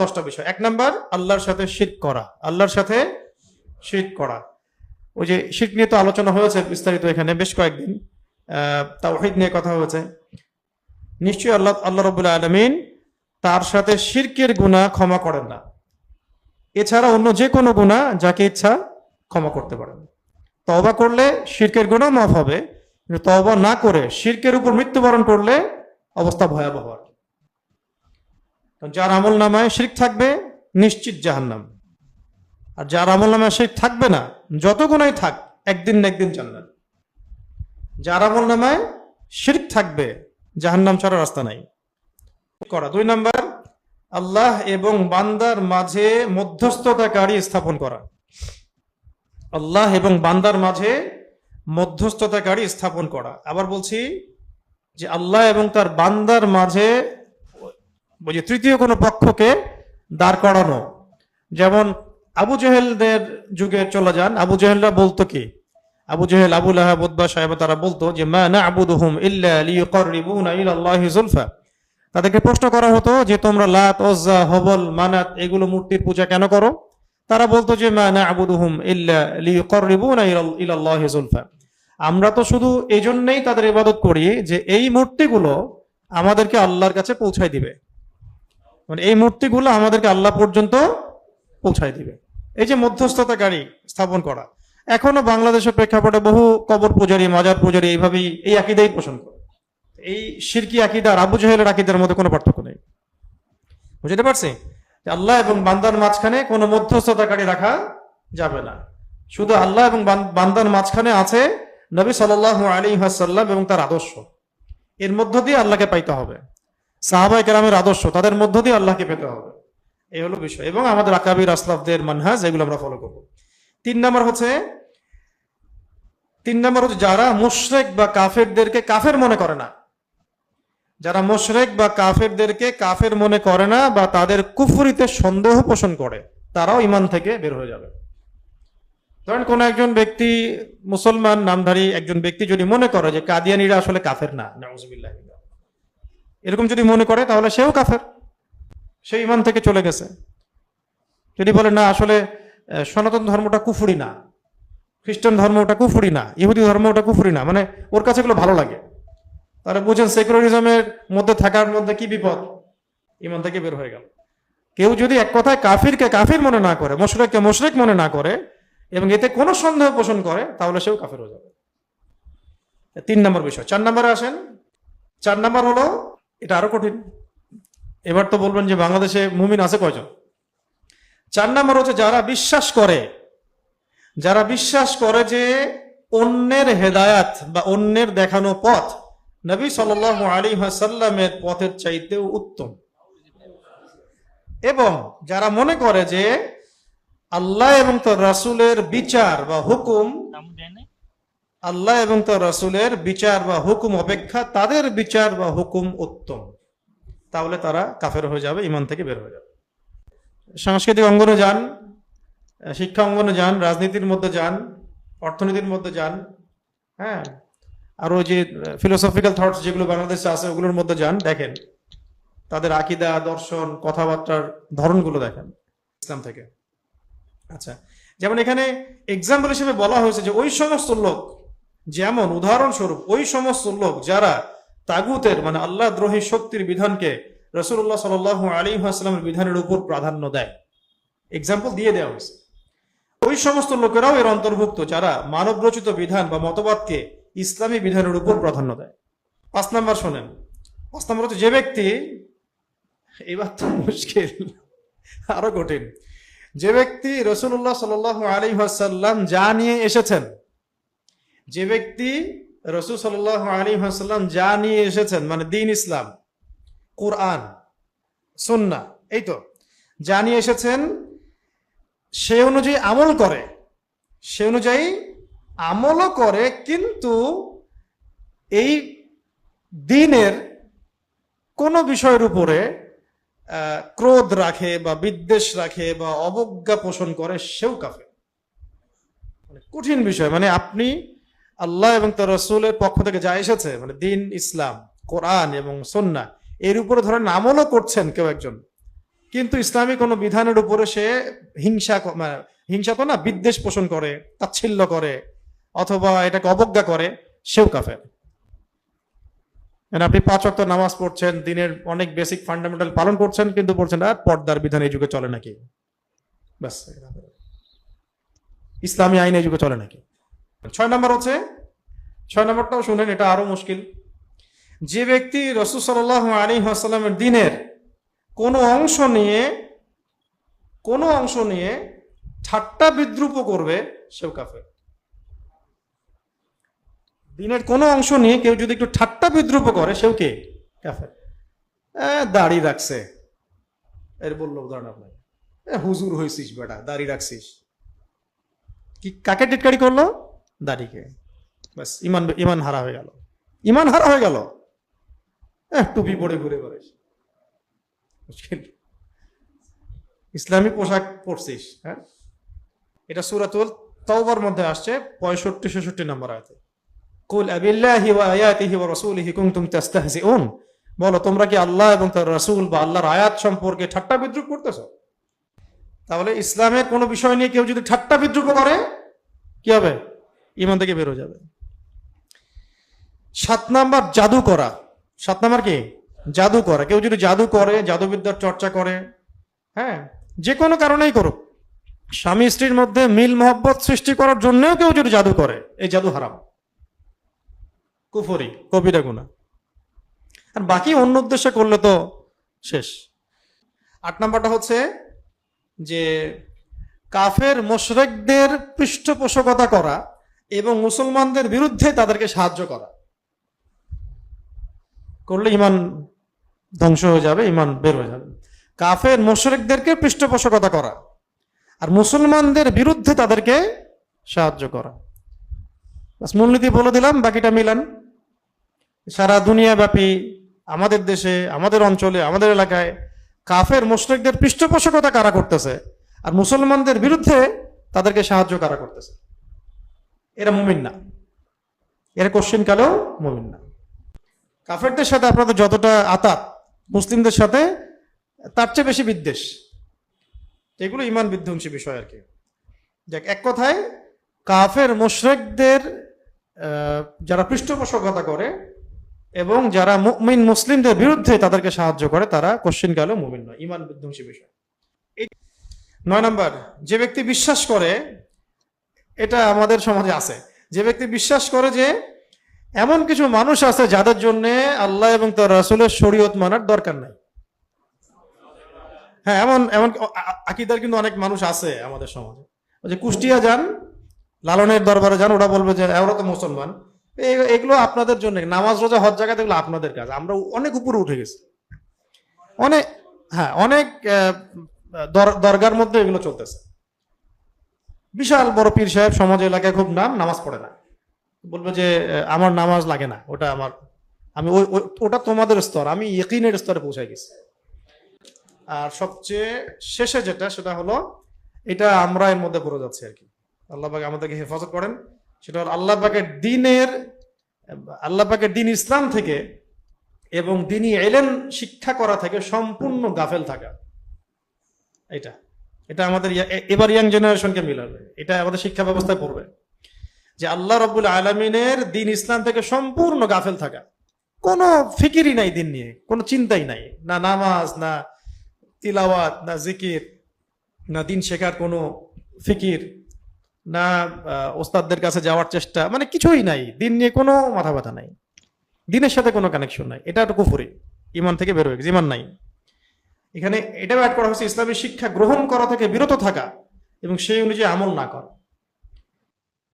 10টা বিষয়। 1 নাম্বার, আল্লাহর সাথে শিরক করা। আল্লাহর সাথে শিরক করা, ওই যে শিরক নিয়ে তো আলোচনা হয়েছে বিস্তারিত এখানে বেশ কয়েকদিন। তাওহীদ নিয়ে কথা হয়েছে। নিশ্চয়ই আল্লাহ রাব্বুল আলামিন তার সাথে শিরকের গুনাহ ক্ষমা করেন না, এছাড়া অন্য যে কোনো গুনাহ যাকে ইচ্ছা ক্ষমা করতে পারেন। তওবা করলে শিরকের গুনাহ মাফ হবে, কিন্তু তওবা না করে শিরকের উপর মৃত্যুবরণ করলে অবস্থা ভয়াবহ। যার আমল নামায় শিরক থাকবে নিশ্চিত জাহান্নাম, আর যার আমল নামায় শিরক থাকবে না, যত গুনাহই থাক, একদিন না একদিন জান্নাত। যার আমল নামায় শিরক থাকবে জাহান্নাম ছাড়া রাস্তা নাই। 2 নাম্বার, আল্লাহ এবং বান্দার মাঝে মধ্যস্থতাকারী স্থাপন করা। আল্লাহ এবং বান্দার মাঝে মধ্যস্থতাকারী স্থাপন করা। আবার বলছি যে আল্লাহ এবং তার বান্দার মাঝে তৃতীয় কোনো পক্ষকে দাঁড় করানো। যেমন আবু জেহেলদের যুগে চলে যান, আবু জেহেলরা বলতো কি, আবু জেহেল, আবু লাহাব, উতবা, সাইবা, তারা বলতো যে মা না'বুদুহুম ইল্লা লিয়ুকাররিবুনা ইলাল্লাহি যুলফা। তাদেরকে প্রশ্ন করা হতো যে তোমরা লাত, উজ্জা, হবল, মানাত এগুলো মূর্তির পূজা কেন করো? তারা বলতো যে মা না'বুদুহুম ইল্লা লিয়ুকাররিবুনা ইলাল্লাহি যুলফা, আমরা তো শুধু এই জন্যই তাদের ইবাদত করি যে এই মূর্তিগুলো আমাদেরকে আল্লাহর কাছে পৌঁছায় দিবে, মানে এই মূর্তিগুলো আমাদেরকে আল্লাহ পর্যন্ত পৌঁছায় দিবে। এই যে মধ্যস্থতাকারী স্থাপন করা, এখনো বাংলাদেশের প্রেক্ষাপটে বহু কবর পূজারী, মাজার পূজারী এইভাবেই এই আকীদাই পোষণ করে। এই শিরকি আকীদা আর আবু জেহেলের আকীদার মধ্যে কোনো পার্থক্য নেই। বুঝতে পারছি? আল্লাহ এবং বান্দার মাঝখানে কোনো মধ্যস্থতাকারী রাখা যাবে না। শুধু আল্লাহ এবং বান্দার মাঝখানে আছে নবী সাল্লাল্লাহু আলাইহি ওয়াসাল্লাম এবং তার আদর্শ, এর মধ্য দিয়ে আল্লাহকে পাইতে হবে। সাহাবায়ে কেরামের আদর্শ, তাদের মধ্য দিয়ে আল্লাহকে পেতে হবে, এই হলো বিষয়। এবং আমাদের আকাবির আসলাফদের মানহাজ, এগুলো আমরা ফলো করব। 3 নাম্বার হচ্ছে যারা মুশরিক বা কাফেরদেরকে কাফের মনে করে না, যারা মুশরিক বা কাফেরদেরকে কাফের মনে করে না বা তাদের কুফরিতে সন্দেহ পোষণ করে, তারাও ঈমান থেকে বের হয়ে যাবে। ধরেন কোন একজন ব্যক্তি, মুসলমান নামধারী একজন ব্যক্তি যদি মনে করে যে কাদিয়ানীরা আসলে কাফের না, নাউযুবিল্লাহ, এরকম যদি মনে করে তাহলে সেও কাফের, সে ঈমান থেকে চলে গেছে। যদি বলে না আসলে সনাতন ধর্মটা কুফরি না, খ্রিস্টান ধর্ম ওটা কুফরি না, ইহুদি ধর্ম ওটা কুফরি না, মানে ওর কাছে এগুলো ভালো লাগে, তাহলে বুঝেন সেকুলারিজমের মধ্যে থাকার মধ্যে কি বিপদ, ঈমান থেকে বের হয়ে গেল। কেউ যদি এক কথায় কাফিরকে কাফির মনে না করে, মুশরিককে মুশরিক মনে না করে এবং এতে কোনো সন্দেহ পোষণ করে, তাহলে সেও কাফির হয়ে যাবে। 3 নম্বর বিষয়। 4 নম্বরে আসেন। 4 নম্বর হলো, এটা আরো কঠিন, এবার তো বলবেন যে বাংলাদেশে মুমিন আছে কয়জন? 4 নম্বর হচ্ছে যারা বিশ্বাস করে যে অন্যের হেদায়াত বা অন্যের দেখানো পথ নবী সাল্লাল্লাহু আলাইহি ওয়াসাল্লামের পথের চাইতেও উত্তম, এবং যারা মনে করে যে আল্লাহ এবং তার রাসূলের বিচার বা হুকুম, আল্লাহ এবং তার রাসূলের বিচার বা হুকুম অপেক্ষা তাদের বিচার বা হুকুম উত্তম, তাহলে তারা কাফের হয়ে যাবে, ঈমান থেকে বের হয়ে যাবে। সাংস্কৃতিক অঙ্গনে যান, শিক্ষা অঙ্গনে যান, রাজনীতির মধ্যে যান, অর্থনীতির মধ্যে যান, হ্যাঁ, আরো যে ফিলোসফিক্যাল থটস যেগুলো বাংলাদেশে আছে ওগুলোর মধ্যে যান, দেখেন তাদের আকীদা, দর্শন, কথাবার্তার ধরনগুলো দেখেন ইসলাম থেকে। আচ্ছা, যেমন এখানে এক্সাম্পল হিসেবে বলা হয়েছে যে ওই সমস্ত লোক, যেমন উদাহরণস্বরূপ ওই সমস্ত লোক যারা তাগুতের মানে আল্লাহ দ্রোহী শক্তির বিধানকে রাসূলুল্লাহ সাল্লাল্লাহু আলাইহি ওয়াসাল্লামের বিধানের উপর প্রাধান্য দেয়, এক্সাম্পল দিয়ে দেওয়া হয়েছে। ওই সমস্ত লোকেরাও এর অন্তর্ভুক্ত যারা মানব রচিত বিধান বা মতবাদকে ইসলামী বিধানের উপর প্রাধান্য দেয়। 5 নম্বর শোনেন। 5 নম্বর হচ্ছে যে ব্যক্তি, এবার তো মুশকিল, আরো কঠিন, যে ব্যক্তি রাসূলুল্লাহ সাল্লাল্লাহু আলাইহি ওয়াসাল্লাম যা নিয়ে এসেছেন, যে ব্যক্তি রাসূল সাল্লাল্লাহু আলাইহি ওয়াসাল্লাম যা নিয়ে এসেছেন মানে দ্বীন ইসলাম, কুরআন, সুন্নাহ, এই তো যা নিয়ে এসেছেন, সে অনুযায়ী আমলও করে, কিন্তু এই দ্বীনের কোন বিষয়ের উপরে ক্রোধ রাখে বা বিদ্বেষ রাখে বা অবজ্ঞা পোষণ করে, সেও কাফের। কঠিন বিষয়, মানে আপনি আল্লাহ এবং তার রাসূলের পক্ষ থেকে যা এসেছে মানে দ্বীন ইসলাম, কোরআন এবং সুন্নাহ, এর উপরে ধরেন আমলও করছেন কেউ একজন, কিন্তু ইসলামী কোনো বিধানের উপরে সে হিংসা তো না, বিদ্বেষ পোষণ করে, তাচ্ছিল্য করে, অথবা এটাকে অবজ্ঞা করে, সেও কাফের। আপনি 5 ওয়াক্ত নামাজ পড়ছেন, দিনের অনেক বেসিক ফান্ডামেন্টাল পালন করছেন, কিন্তু পড়ছেন আর পর্দার বিধান এই যুগে চলে নাকি, ব্যাস, ইসলামী আইন এই যুগে চলে নাকি। 6 নম্বরটাও শুনেন, এটা আরো মুশকিল। যে ব্যক্তি রাসূল সাল্লাল্লাহু আলাইহি ওয়াসাল্লামের দ্বীনের কোনো অংশ নিয়ে ঠাট্টা বিদ্রূপ করবে, সেও কাফের। দ্বীনের কোনো অংশ নিয়ে কেউ যদি একটু ঠাট্টা বিদ্রূপ করে, সেও কে? কাফের। দাড়ি রাখছে, এর বললো উদাহরণ আপনাকে, হুজুর হয়েছিস বেটা, দাড়ি রাখছিস, কি কাকে টিটকারি করলো? দাড়িকে। ব্যাস, ইমান হারা হয়ে গেল। টুপি পরে ঘুরে বেড়াইস, মুশকিল। ইসলামী পোশাক পরছিস, হ্যাঁ। এটা সূরাতুল তাওবার মধ্যে আসছে 65-66 নম্বর আয়াতে। কুল আবিল্লাহি ওয়া আয়াতিহি ওয়া রাসূলিহি কুনতুম তাস্তাহজিউন, বলো তোমরা কি আল্লাহ এবং তার রাসূল বা আল্লাহর আয়াত সম্পর্কে ঠাট্টা বিদ্রূপ করতেছো? তাহলে ইসলামের কোনো বিষয় নিয়ে কেউ যদি ঠাট্টা বিদ্রূপ করে, কি হবে? ঈমান থেকে বের হয়ে যাবে। 7 নাম্বার জাদু করা। 7 নাম্বার কি? জাদু করা। কেউ যদি জাদু করে, জাদুবিদ্যার চর্চা করে, হ্যাঁ, যে কোনো কারণেই করুক, স্বামী স্ত্রীর মধ্যে মিল মহব্বত সৃষ্টি করার জন্যও কেউ যদি জাদু করে, এই জাদু হারাম, কুফরি, কবিরা গুনাহ। আর বাকি অন্য উদ্দেশ্যে করলে তো শেষ। 8 নাম্বারটা হচ্ছে যে কাফের মুশরিকদের পৃষ্ঠপোষকতা করা এবং মুসলমানদের বিরুদ্ধে তাদেরকে সাহায্য করা, করলে ঈমান ধ্বংস হয়ে যাবে, ঈমান বের হয়ে যাবে। কাফের মুশরিকদেরকে পৃষ্ঠপোষকতা করা আর মুসলমানদের বিরুদ্ধে তাদেরকে সাহায্য করা, বাস মূলনীতি বলে দিলাম, বাকিটা মিলান। সারা দুনিয়া ব্যাপী, আমাদের দেশে, আমাদের অঞ্চলে, আমাদের এলাকায় কাফের মুশরিকদের পৃষ্ঠপোষকতা কারা করতেছে আর মুসলমানদের বিরুদ্ধে তাদেরকে সাহায্য কারা করতেছে, এরা মুমিন না, এরা কোশ্চিন কালেও মুমিন না। কাফেরদের সাথে আপনাদের যতটা আতাত, মুসলিমদের সাথে তার চেয়ে বেশি বিদ্বেষ, এগুলো ঈমান বিধ্বংসী বিষয় আর কি। দেখ, এক কথায় কাফের মুশরিকদের যারা পৃষ্ঠপোষকতা করে এবং যারা মুমিন মুসলিমদের বিরুদ্ধে তাদেরকে সাহায্য করে, তারা কোশ্চিন কালেও মুমিন নয়, ঈমান বিধ্বংসী বিষয়। 9 নাম্বার, যে ব্যক্তি বিশ্বাস করে, এটা আমাদের সমাজে আছে, যে ব্যক্তি বিশ্বাস করে যে এমন কিছু মানুষ আছে যাদের জন্য আল্লাহ এবং তার রাসূলের শরীয়ত মানার দরকার নাই। হ্যাঁ, এমন আকীদার কিন্তু অনেক মানুষ আছে আমাদের সমাজে। যে কুষ্টিয়া যান, লালনের দরবারে যান, ওরা বলবে যে ওরা তো মুসলমান, এগুলো আপনাদের জন্য, নামাজ রোজা হজ জাকাত এগুলো আপনাদের কাজ, আমরা অনেক উপরে উঠে গেছি। অনেক দরগার মধ্যে এগুলো চলতেছে। বিশাল বড় পীর সাহেব, সমাজ এলাকায় খুব নাম, নামাজ পড়ে না, বলবে যে আমার নামাজ লাগে না, ওটা তোমাদের স্তর, আমি ইয়াকিনের স্তরে পৌঁছাই গেছি। আর সবচেয়ে শেষে যেটা, সেটা হলো, এটা আমরা এর মধ্যে পড়ে যাচ্ছি আর কি। আল্লাহ পাক আমাদেরকে হেফাজত করেন। সেটা হলো আল্লাহ পাকের দিন ইসলাম থেকে এবং দ্বীনি ইলম শিক্ষা করা থেকে সম্পূর্ণ গাফেল থাকা। এটা আমাদের এবার ইয়াং জেনারেশনকে মিলাবে, এটা আমাদের শিক্ষা ব্যবস্থায় পড়বে যে আল্লাহ রাব্বুল আলামিনের দিন ইসলাম থেকে সম্পূর্ণ গাফেল থাকা, কোনো ফিকিরই নাই দিন নিয়ে, কোনো চিন্তাই নাই, না নামাজ, না তিলাওয়াত, না জিকির, না দিন শেখার কোনো ফিকির, না ওস্তাদদের কাছে যাওয়ার চেষ্টা, মানে কিছুই নাই, দিন নিয়ে কোনো মাথা ব্যথা নাই, দিনের সাথে কোনো কানেকশন নাই। এটা একটা কুফরি, ঈমান থেকে বের হয়ে গেছে, ঈমান নাই। এখানে এটাও অ্যাড করা হয়েছে ইসলামী শিক্ষা গ্রহণ করা থেকে বিরত থাকা এবং সেই অনুযায়ী আমল না করা।